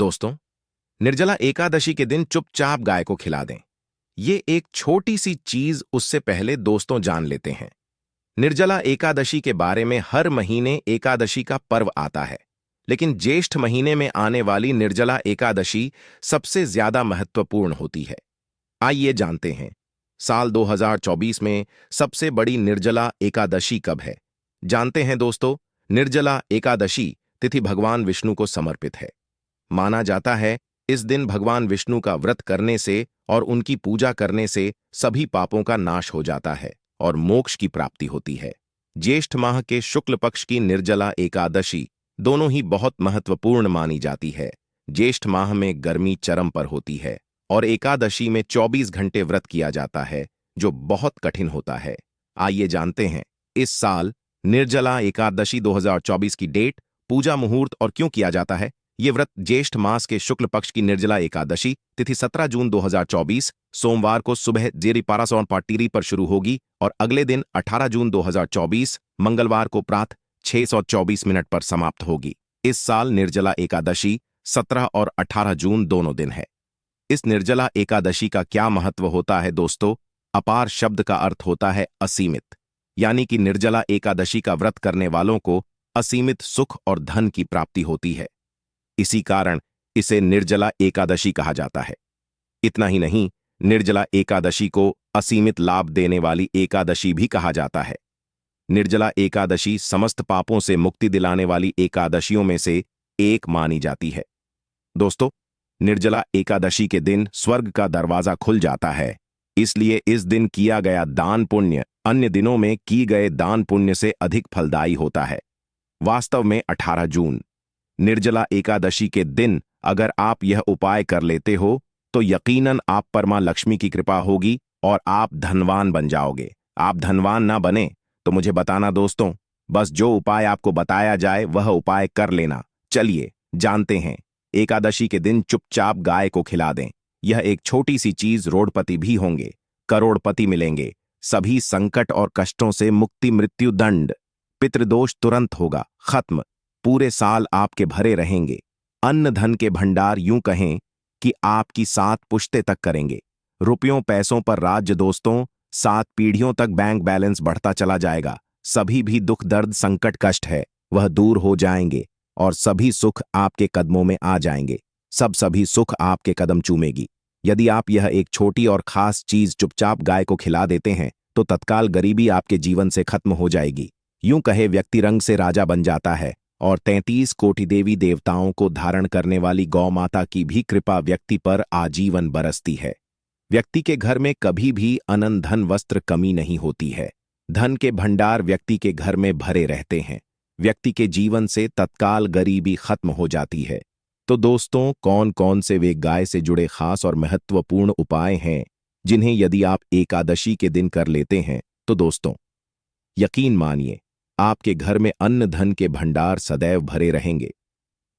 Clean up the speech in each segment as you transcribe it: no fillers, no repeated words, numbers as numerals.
दोस्तों, निर्जला एकादशी के दिन चुपचाप गाय को खिला दें। ये एक छोटी सी चीज उससे पहले दोस्तों जान लेते हैं। निर्जला एकादशी के बारे में हर महीने एकादशी का पर्व आता है, लेकिन ज्येष्ठ महीने में आने वाली निर्जला एकादशी सबसे ज्यादा महत्वपूर्ण होती है। आइए जानते हैं, साल 2024 में सबसे बड़ी निर्जला एकादशी कब है। जानते हैं दोस्तों, निर्जला एकादशी तिथि भगवान विष्णु को समर्पित है। माना जाता है इस दिन भगवान विष्णु का व्रत करने से और उनकी पूजा करने से सभी पापों का नाश हो जाता है और मोक्ष की प्राप्ति होती है। ज्येष्ठ माह के शुक्ल पक्ष की निर्जला एकादशी दोनों ही बहुत महत्वपूर्ण मानी जाती है। ज्येष्ठ माह में गर्मी चरम पर होती है और एकादशी में 24 घंटे व्रत किया जाता है, जो बहुत कठिन होता है। आइए जानते हैं इस साल निर्जला एकादशी 2024 की डेट, पूजा मुहूर्त और क्यों किया जाता है। ये व्रत ज्येष्ठ मास के शुक्ल पक्ष की निर्जला एकादशी तिथि 17 जून 2024 सोमवार को सुबह जेरी पारासौन पाटीरी पर शुरू होगी और अगले दिन 18 जून 2024 मंगलवार को प्रातः 6:24 पर समाप्त होगी। इस साल निर्जला एकादशी 17 और 18 जून दोनों दिन है। इस निर्जला एकादशी का क्या महत्व होता है दोस्तों? अपार शब्द का अर्थ होता है असीमित, यानी कि निर्जला एकादशी का व्रत करने वालों को असीमित सुख और धन की प्राप्ति होती है। इसी कारण इसे निर्जला एकादशी कहा जाता है। इतना ही नहीं, निर्जला एकादशी को असीमित लाभ देने वाली एकादशी भी कहा जाता है। निर्जला एकादशी समस्त पापों से मुक्ति दिलाने वाली एकादशियों में से एक मानी जाती है। दोस्तों, निर्जला एकादशी के दिन स्वर्ग का दरवाजा खुल जाता है, इसलिए इस दिन किया गया दान पुण्य अन्य दिनों में की गए दान पुण्य से अधिक फलदायी होता है। वास्तव में 18 जून निर्जला एकादशी के दिन अगर आप यह उपाय कर लेते हो तो यकीनन आप पर मां लक्ष्मी की कृपा होगी और आप धनवान बन जाओगे। आप धनवान ना बने तो मुझे बताना दोस्तों, बस जो उपाय आपको बताया जाए वह उपाय कर लेना। चलिए जानते हैं। एकादशी के दिन चुपचाप गाय को खिला दें। यह एक छोटी सी चीज रोडपति भी होंगे, करोड़पति मिलेंगे, सभी संकट और कष्टों से मुक्ति, मृत्यु दंड, पितृदोष तुरंत होगा खत्म, पूरे साल आपके भरे रहेंगे। अन्न धन के भंडार यूं कहें कि आपकी 7 पुश्ते तक करेंगे। रुपयों पैसों पर राज्य दोस्तों, 7 पीढ़ियों तक बैंक बैलेंस बढ़ता चला जाएगा। सभी भी दुख दर्द संकट कष्ट है वह दूर हो जाएंगे और सभी सुख आपके कदमों में आ जाएंगे। सभी सुख आपके कदम चूमेगी। यदि आप यह एक छोटी और खास चीज चुपचाप गाय को खिला देते हैं तो तत्काल गरीबी आपके जीवन से खत्म हो जाएगी। यूं कहे व्यक्ति रंग से राजा बन जाता है और 33 कोटि देवी देवताओं को धारण करने वाली गौ माता की भी कृपा व्यक्ति पर आजीवन बरसती है। व्यक्ति के घर में कभी भी अनंत धन वस्त्र कमी नहीं होती है। धन के भंडार व्यक्ति के घर में भरे रहते हैं। व्यक्ति के जीवन से तत्काल गरीबी खत्म हो जाती है। तो दोस्तों, कौन कौन से वे गाय से जुड़े खास और महत्वपूर्ण उपाय हैं जिन्हें यदि आप एकादशी के दिन कर लेते हैं तो दोस्तों यकीन मानिए आपके घर में अन्न धन के भंडार सदैव भरे रहेंगे।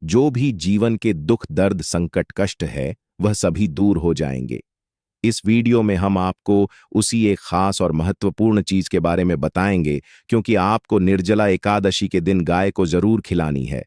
जो भी जीवन के दुख दर्द संकट कष्ट है वह सभी दूर हो जाएंगे। इस वीडियो में हम आपको उसी एक खास और महत्वपूर्ण चीज के बारे में बताएंगे, क्योंकि आपको निर्जला एकादशी के दिन गाय को जरूर खिलानी है।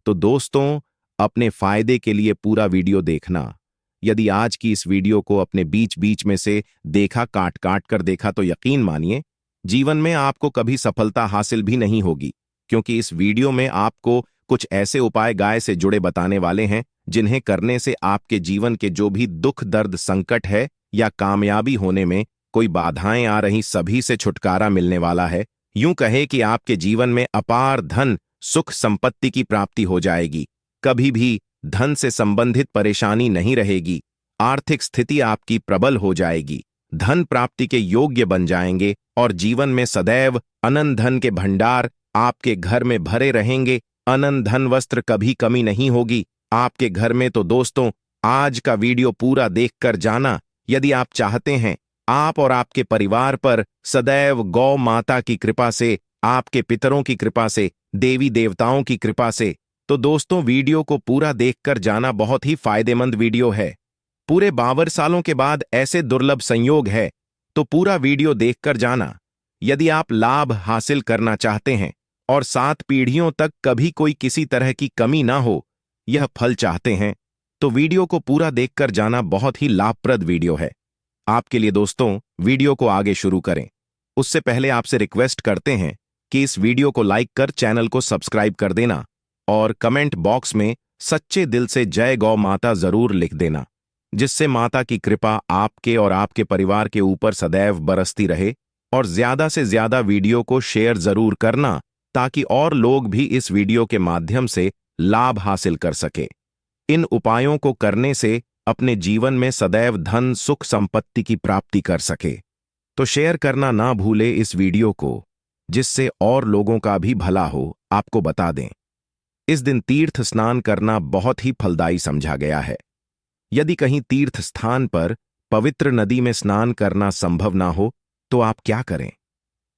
तो दोस्तों, अपने फायदे के लिए पूरा वीडियो देखना। यदि आज की इस वीडियो को अपने बीच बीच में से देखा, काट काट कर देखा, तो यकीन मानिए जीवन में आपको कभी सफलता हासिल भी नहीं होगी, क्योंकि इस वीडियो में आपको कुछ ऐसे उपाय गाय से जुड़े बताने वाले हैं जिन्हें करने से आपके जीवन के जो भी दुख दर्द संकट है या कामयाबी होने में कोई बाधाएं आ रही, सभी से छुटकारा मिलने वाला है। यूं कहे कि आपके जीवन में अपार धन सुख संपत्ति की प्राप्ति हो जाएगी। कभी भी धन से संबंधित परेशानी नहीं रहेगी। आर्थिक स्थिति आपकी प्रबल हो जाएगी। धन प्राप्ति के योग्य बन जाएंगे और जीवन में सदैव अनंत धन के भंडार आपके घर में भरे रहेंगे। अनंत धन वस्त्र कभी कमी नहीं होगी आपके घर में। तो दोस्तों, आज का वीडियो पूरा देखकर जाना। यदि आप चाहते हैं आप और आपके परिवार पर सदैव गौ माता की कृपा से, आपके पितरों की कृपा से, देवी देवताओं की कृपा से, तो दोस्तों वीडियो को पूरा देखकर जाना। बहुत ही फायदेमंद वीडियो है। पूरे 52 सालों के बाद ऐसे दुर्लभ संयोग है, तो पूरा वीडियो देखकर जाना। यदि आप लाभ हासिल करना चाहते हैं और 7 पीढ़ियों तक कभी कोई किसी तरह की कमी ना हो, यह फल चाहते हैं, तो वीडियो को पूरा देखकर जाना बहुत ही लाभप्रद वीडियो है आपके लिए। दोस्तों, वीडियो को आगे शुरू करें उससे पहले आपसे रिक्वेस्ट करते हैं कि इस वीडियो को लाइक कर चैनल को सब्सक्राइब कर देना और कमेंट बॉक्स में सच्चे दिल से जय गौ माता जरूर लिख देना, जिससे माता की कृपा आपके और आपके परिवार के ऊपर सदैव बरसती रहे। और ज्यादा से ज्यादा वीडियो को शेयर जरूर करना ताकि और लोग भी इस वीडियो के माध्यम से लाभ हासिल कर सके। इन उपायों को करने से अपने जीवन में सदैव धन सुख संपत्ति की प्राप्ति कर सके। तो शेयर करना ना भूले इस वीडियो को, जिससे और लोगों का भी भला हो। आपको बता दें, इस दिन तीर्थ स्नान करना बहुत ही फलदायी समझा गया है। यदि कहीं तीर्थ स्थान पर पवित्र नदी में स्नान करना संभव ना हो तो आप क्या करें?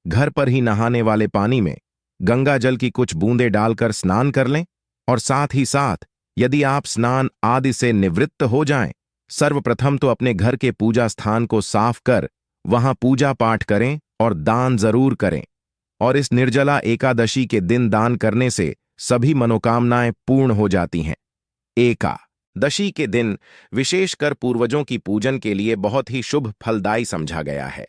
घर पर ही नहाने वाले पानी में गंगा जल की कुछ बूंदें डालकर स्नान कर लें। और साथ ही साथ यदि आप स्नान आदि से निवृत्त हो जाएं, सर्वप्रथम तो अपने घर के पूजा स्थान को साफ कर वहां पूजा पाठ करें और दान जरूर करें। और इस निर्जला एकादशी के दिन दान करने से सभी मनोकामनाएं पूर्ण हो जाती हैं। एकादशी के दिन विशेषकर पूर्वजों की पूजन के लिए बहुत ही शुभ फलदायी समझा गया है।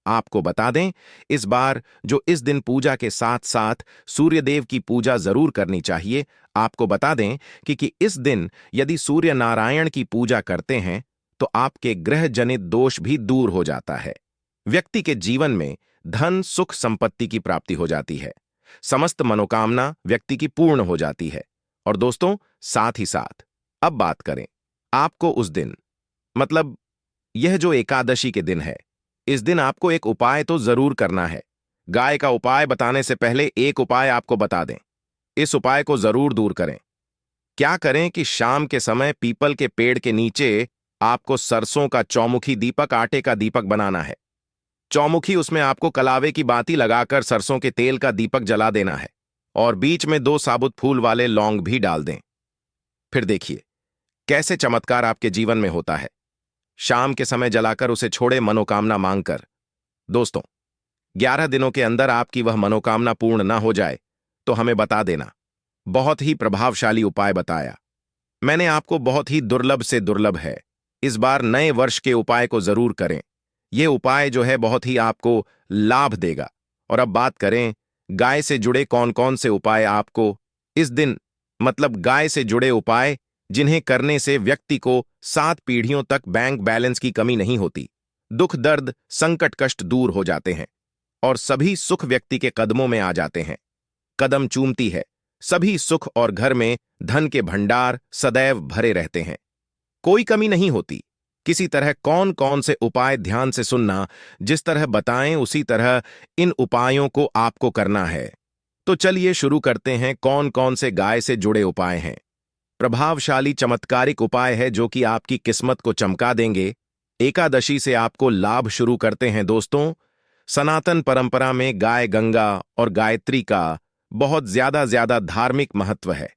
आपको बता दें, इस बार जो इस दिन पूजा के साथ साथ सूर्यदेव की पूजा जरूर करनी चाहिए। आपको बता दें कि इस दिन यदि सूर्य नारायण की पूजा करते हैं तो आपके ग्रह जनित दोष भी दूर हो जाता है। व्यक्ति के जीवन में धन सुख संपत्ति की प्राप्ति हो जाती है। समस्त मनोकामना व्यक्ति की पूर्ण हो जाती है। और दोस्तों, साथ ही साथ अब बात करें आपको उस दिन, मतलब यह जो एकादशी के दिन है, इस दिन आपको एक उपाय तो जरूर करना है। गाय का उपाय बताने से पहले एक उपाय आपको बता दें, इस उपाय को जरूर दूर करें। क्या करें कि शाम के समय पीपल के पेड़ के नीचे आपको सरसों का चौमुखी दीपक, आटे का दीपक बनाना है। चौमुखी, उसमें आपको कलावे की बाती लगाकर सरसों के तेल का दीपक जला देना है और बीच में 2 साबुत फूल वाले लौंग भी डाल दें। फिर देखिए कैसे चमत्कार आपके जीवन में होता है। शाम के समय जलाकर उसे छोड़े मनोकामना मांगकर। दोस्तों, 11 दिनों के अंदर आपकी वह मनोकामना पूर्ण ना हो जाए तो हमें बता देना। बहुत ही प्रभावशाली उपाय बताया मैंने आपको, बहुत ही दुर्लभ से दुर्लभ है। इस बार नए वर्ष के उपाय को जरूर करें। यह उपाय जो है बहुत ही आपको लाभ देगा। और अब बात करें गाय से जुड़े कौन कौन से उपाय आपको इस दिन, मतलब गाय से जुड़े उपाय जिन्हें करने से व्यक्ति को 7 पीढ़ियों तक बैंक बैलेंस की कमी नहीं होती, दुख दर्द संकट कष्ट दूर हो जाते हैं और सभी सुख व्यक्ति के कदमों में आ जाते हैं। कदम चूमती है सभी सुख और घर में धन के भंडार सदैव भरे रहते हैं, कोई कमी नहीं होती। किसी तरह कौन कौन से उपाय ध्यान से सुनना, जिस तरह बताएं उसी तरह इन उपायों को आपको करना है। तो चलिए शुरू करते हैं। कौन कौन से गाय से जुड़े उपाय हैं? प्रभावशाली चमत्कारिक उपाय है जो कि आपकी किस्मत को चमका देंगे। एकादशी से आपको लाभ शुरू करते हैं। दोस्तों, सनातन परंपरा में गाय गंगा और गायत्री का बहुत ज्यादा धार्मिक महत्व है।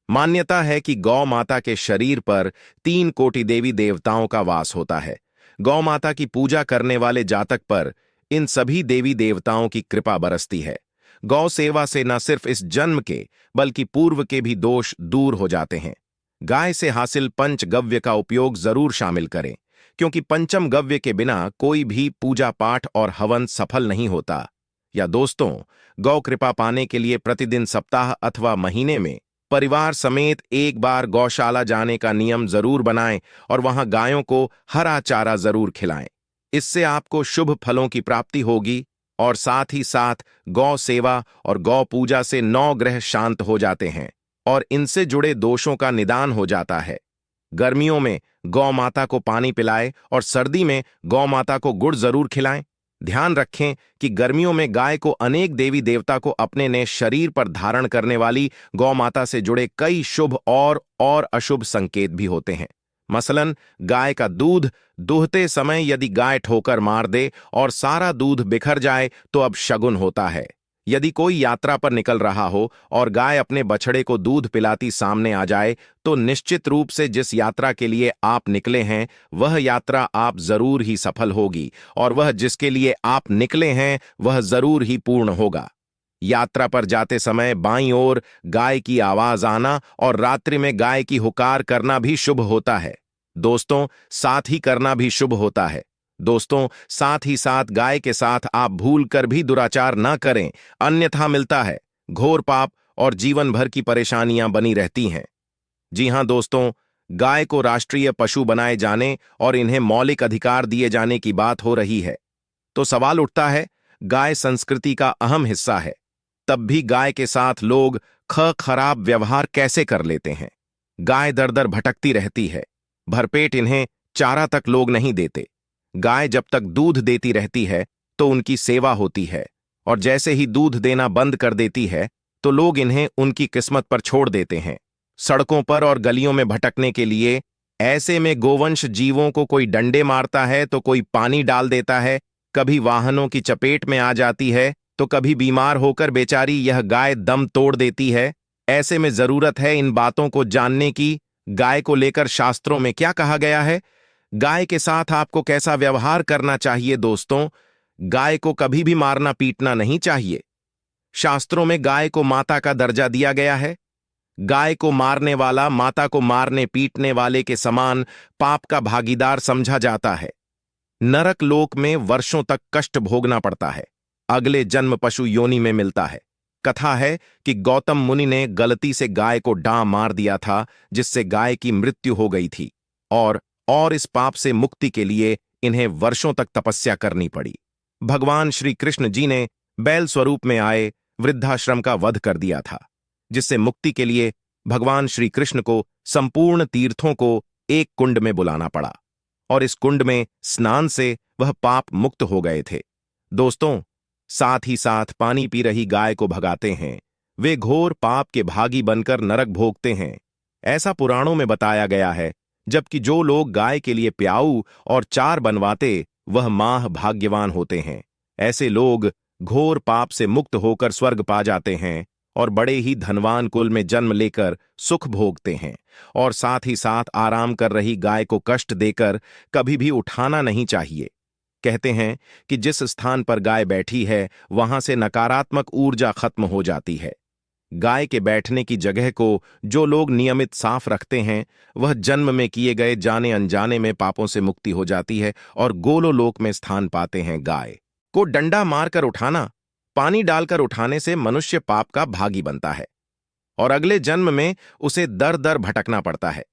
मान्यता है कि गौ माता के शरीर पर 3 कोटि देवी देवताओं का वास होता है। गौ माता की पूजा करने वाले जातक पर इन सभी देवी देवताओं की कृपा बरसती है। गौ सेवा से न सिर्फ इस जन्म के बल्कि पूर्व के भी दोष दूर हो जाते हैं। गाय से हासिल पंचगव्य का उपयोग जरूर शामिल करें, क्योंकि पंचम गव्य के बिना कोई भी पूजा पाठ और हवन सफल नहीं होता। या दोस्तों, गौ कृपा पाने के लिए प्रतिदिन, सप्ताह अथवा महीने में परिवार समेत एक बार गौशाला जाने का नियम जरूर बनाएं और वहां गायों को हरा चारा जरूर खिलाएं। इससे आपको शुभ फलों की प्राप्ति होगी और साथ ही साथ गौ सेवा और गौ पूजा से 9 ग्रह शांत हो जाते हैं और इनसे जुड़े दोषों का निदान हो जाता है। गर्मियों में गौ माता को पानी पिलाएं और सर्दी में गौ माता को गुड़ जरूर खिलाएं। ध्यान रखें कि गर्मियों में गाय को अनेक देवी देवता को अपने ने शरीर पर धारण करने वाली गौ माता से जुड़े कई शुभ और अशुभ संकेत भी होते हैं। मसलन, गाय का दूध दूहते समय यदि गाय ठोकर मार दे और सारा दूध बिखर जाए तो अब शगुन होता है। यदि कोई यात्रा पर निकल रहा हो और गाय अपने बछड़े को दूध पिलाती सामने आ जाए तो निश्चित रूप से जिस यात्रा के लिए आप निकले हैं वह यात्रा आप जरूर ही सफल होगी और वह जिसके लिए आप निकले हैं वह जरूर ही पूर्ण होगा। यात्रा पर जाते समय बाईं ओर गाय की आवाज आना और रात्रि में गाय की हुकार करना भी शुभ होता है। दोस्तों, साथ ही करना भी शुभ होता है। दोस्तों, साथ ही साथ गाय के साथ आप भूल कर भी दुराचार न करें, अन्यथा मिलता है घोर पाप और जीवन भर की परेशानियां बनी रहती हैं। जी हां दोस्तों, गाय को राष्ट्रीय पशु बनाए जाने और इन्हें मौलिक अधिकार दिए जाने की बात हो रही है, तो सवाल उठता है, गाय संस्कृति का अहम हिस्सा है, तब भी गाय के साथ लोग खराब व्यवहार कैसे कर लेते हैं। गाय दर दर भटकती रहती है, भरपेट इन्हें चारा तक लोग नहीं देते। गाय जब तक दूध देती रहती है तो उनकी सेवा होती है, और जैसे ही दूध देना बंद कर देती है तो लोग इन्हें उनकी किस्मत पर छोड़ देते हैं, सड़कों पर और गलियों में भटकने के लिए। ऐसे में गोवंश जीवों को कोई डंडे मारता है तो कोई पानी डाल देता है, कभी वाहनों की चपेट में आ जाती है तो कभी बीमार होकर बेचारी यह गाय दम तोड़ देती है। ऐसे में जरूरत है इन बातों को जानने की, गाय को लेकर शास्त्रों में क्या कहा गया है, गाय के साथ आपको कैसा व्यवहार करना चाहिए। दोस्तों, गाय को कभी भी मारना पीटना नहीं चाहिए। शास्त्रों में गाय को माता का दर्जा दिया गया है। गाय को मारने वाला माता को मारने पीटने वाले के समान पाप का भागीदार समझा जाता है। नरक लोक में वर्षों तक कष्ट भोगना पड़ता है, अगले जन्म पशु योनि में मिलता है। कथा है कि गौतम मुनि ने गलती से गाय को डां मार दिया था, जिससे गाय की मृत्यु हो गई थी, और इस पाप से मुक्ति के लिए इन्हें वर्षों तक तपस्या करनी पड़ी। भगवान श्री कृष्ण जी ने बैल स्वरूप में आए वृद्धाश्रम का वध कर दिया था, जिससे मुक्ति के लिए भगवान श्री कृष्ण को संपूर्ण तीर्थों को एक कुंड में बुलाना पड़ा, और इस कुंड में स्नान से वह पाप मुक्त हो गए थे। दोस्तों, साथ ही साथ पानी पी रही गाय को भगाते हैं, वे घोर पाप के भागी बनकर नरक भोगते हैं, ऐसा पुराणों में बताया गया है। जबकि जो लोग गाय के लिए प्याऊ और चार बनवाते, वह माह भाग्यवान होते हैं। ऐसे लोग घोर पाप से मुक्त होकर स्वर्ग पा जाते हैं और बड़े ही धनवान कुल में जन्म लेकर सुख भोगते हैं। और साथ ही साथ आराम कर रही गाय को कष्ट देकर कभी भी उठाना नहीं चाहिए। कहते हैं कि जिस स्थान पर गाय बैठी है वहां से नकारात्मक ऊर्जा खत्म हो जाती है। गाय के बैठने की जगह को जो लोग नियमित साफ रखते हैं, वह जन्म में किए गए जाने अनजाने में पापों से मुक्ति हो जाती है और गोलोलोक में स्थान पाते हैं। गाय को डंडा मारकर उठाना, पानी डालकर उठाने से मनुष्य पाप का भागी बनता है और अगले जन्म में उसे दर दर भटकना पड़ता है।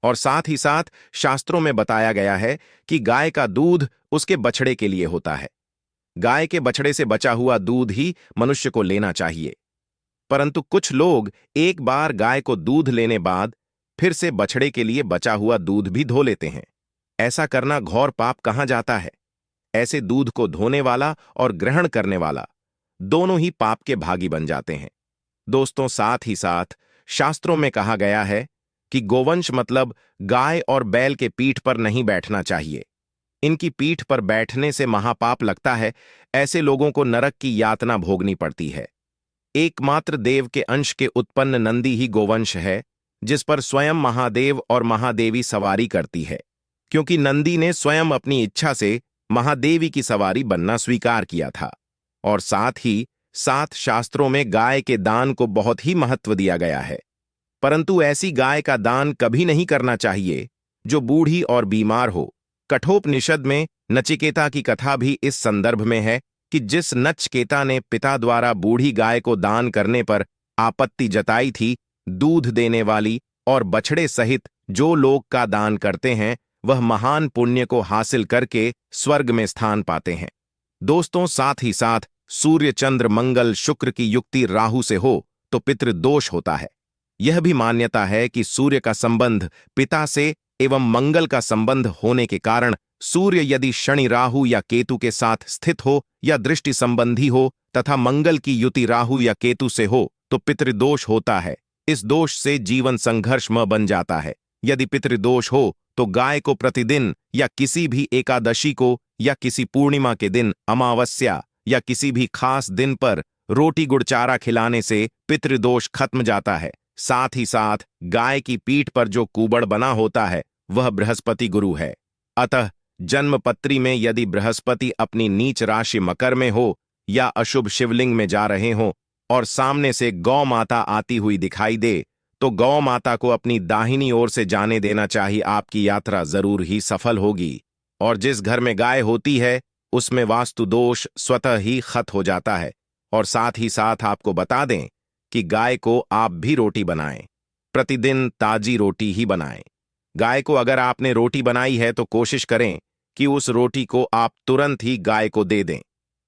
और साथ ही साथ शास्त्रों में बताया गया है कि गाय का दूध उसके बछड़े के लिए होता है। गाय के बछड़े से बचा हुआ दूध ही मनुष्य को लेना चाहिए, परंतु कुछ लोग एक बार गाय को दूध लेने बाद फिर से बछड़े के लिए बचा हुआ दूध भी धो लेते हैं। ऐसा करना घोर पाप कहा जाता है। ऐसे दूध को धोने वाला और ग्रहण करने वाला दोनों ही पाप के भागी बन जाते हैं। दोस्तों, साथ ही साथ शास्त्रों में कहा गया है कि गोवंश मतलब गाय और बैल के पीठ पर नहीं बैठना चाहिए। इनकी पीठ पर बैठने से महापाप लगता है। ऐसे लोगों को नरक की यातना भोगनी पड़ती है। एकमात्र देव के अंश के उत्पन्न नंदी ही गोवंश है, जिस पर स्वयं महादेव और महादेवी सवारी करती है, क्योंकि नंदी ने स्वयं अपनी इच्छा से महादेवी की सवारी बनना स्वीकार किया था। और साथ ही साथ शास्त्रों में गाय के दान को बहुत ही महत्व दिया गया है, परंतु ऐसी गाय का दान कभी नहीं करना चाहिए जो बूढ़ी और बीमार हो। कठोपनिषद में नचिकेता की कथा भी इस संदर्भ में है कि जिस नचकेता ने पिता द्वारा बूढ़ी गाय को दान करने पर आपत्ति जताई थी, दूध देने वाली और बछड़े सहित जो लोग का दान करते हैं, वह महान पुण्य को हासिल करके स्वर्ग में स्थान पाते हैं। दोस्तों, साथ ही साथ सूर्य चंद्र मंगल शुक्र की युक्ति राहु से हो तो पितृदोष होता है। यह भी मान्यता है कि सूर्य का संबंध पिता से एवं मंगल का संबंध होने के कारण सूर्य यदि शनि राहु या केतु के साथ स्थित हो या दृष्टि संबंधी हो तथा मंगल की युति राहु या केतु से हो तो पितृदोष होता है। इस दोष से जीवन संघर्षमय बन जाता है। यदि पितृदोष हो तो गाय को प्रतिदिन या किसी भी एकादशी को या किसी पूर्णिमा के दिन, अमावस्या या किसी भी खास दिन पर रोटी गुड़ चारा खिलाने से पितृदोष खत्म जाता है। साथ ही साथ गाय की पीठ पर जो कुबड़ बना होता है वह बृहस्पति गुरु है। अतः जन्मपत्री में यदि बृहस्पति अपनी नीच राशि मकर में हो या अशुभ शिवलिंग में जा रहे हो और सामने से गौ माता आती हुई दिखाई दे तो गौ माता को अपनी दाहिनी ओर से जाने देना चाहिए। आपकी यात्रा जरूर ही सफल होगी। और जिस घर में गाय होती है उसमें वास्तु दोष स्वतः ही खत्म हो जाता है। और साथ ही साथ आपको बता दें कि गाय को आप भी रोटी बनाएं, प्रतिदिन ताजी रोटी ही बनाएं। गाय को अगर आपने रोटी बनाई है तो कोशिश करें कि उस रोटी को आप तुरंत ही गाय को दे दें।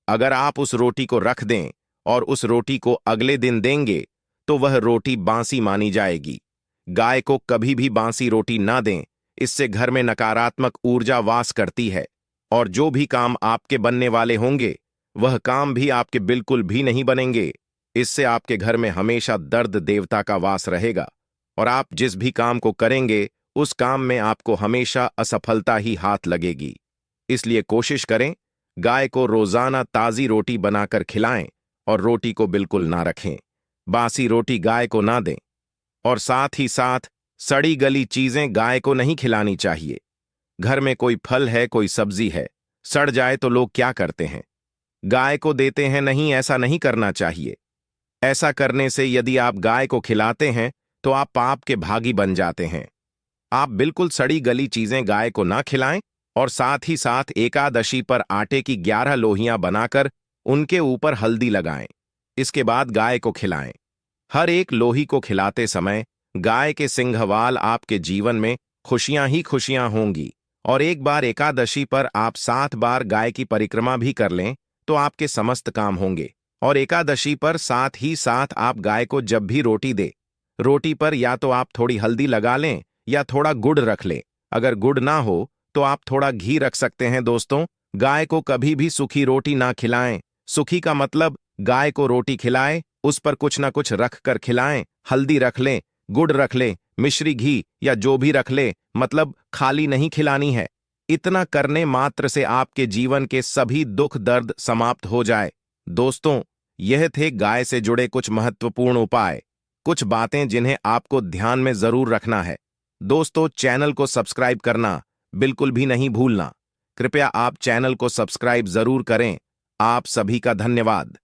अगर आप उस रोटी को रख दें और उस रोटी को अगले दिन देंगे तो वह रोटी बासी मानी जाएगी। गाय को कभी भी बासी रोटी ना दें, इससे घर में नकारात्मक ऊर्जा वास करती है और जो भी काम आपके बनने वाले होंगे वह काम भी आपके बिल्कुल भी नहीं बनेंगे। इससे आपके घर में हमेशा दर्द देवता का वास रहेगा और आप जिस भी काम को करेंगे उस काम में आपको हमेशा असफलता ही हाथ लगेगी। इसलिए कोशिश करें गाय को रोजाना ताजी रोटी बनाकर खिलाएं और रोटी को बिल्कुल ना रखें, बासी रोटी गाय को ना दें। और साथ ही साथ सड़ी गली चीजें गाय को नहीं खिलानी चाहिए। घर में कोई फल है, कोई सब्जी है, सड़ जाए तो लोग क्या करते हैं, गाय को देते हैं। नहीं, ऐसा नहीं करना चाहिए। ऐसा करने से यदि आप गाय को खिलाते हैं तो आप पाप के भागी बन जाते हैं। आप बिल्कुल सड़ी गली चीजें गाय को ना खिलाएं और साथ ही साथ एकादशी पर आटे की 11 लोहियां बनाकर उनके ऊपर हल्दी लगाएं। इसके बाद गाय को खिलाएं। हर एक लोही को खिलाते समय गाय के सिंघवाल आपके जीवन में खुशियां ही खुशियां होंगी। और एक बार एकादशी पर आप 7 बार गाय की परिक्रमा भी कर लें तो आपके समस्त काम होंगे। और एकादशी पर साथ ही साथ आप गाय को जब भी रोटी दे, रोटी पर या तो आप थोड़ी हल्दी लगा लें या थोड़ा गुड़ रख लें। अगर गुड़ ना हो तो आप थोड़ा घी रख सकते हैं। दोस्तों, गाय को कभी भी सूखी रोटी ना खिलाएं। सूखी का मतलब गाय को रोटी खिलाएं, उस पर कुछ ना कुछ रख कर खिलाएं। हल्दी रख लें, गुड़ रख लें, मिश्री घी या जो भी रख लें, मतलब खाली नहीं खिलानी है। इतना करने मात्र से आपके जीवन के सभी दुख दर्द समाप्त हो जाए। दोस्तों, यह थे गाय से जुड़े कुछ महत्वपूर्ण उपाय, कुछ बातें जिन्हें आपको ध्यान में जरूर रखना है। दोस्तों, चैनल को सब्सक्राइब करना बिल्कुल भी नहीं भूलना। कृपया आप चैनल को सब्सक्राइब जरूर करें। आप सभी का धन्यवाद।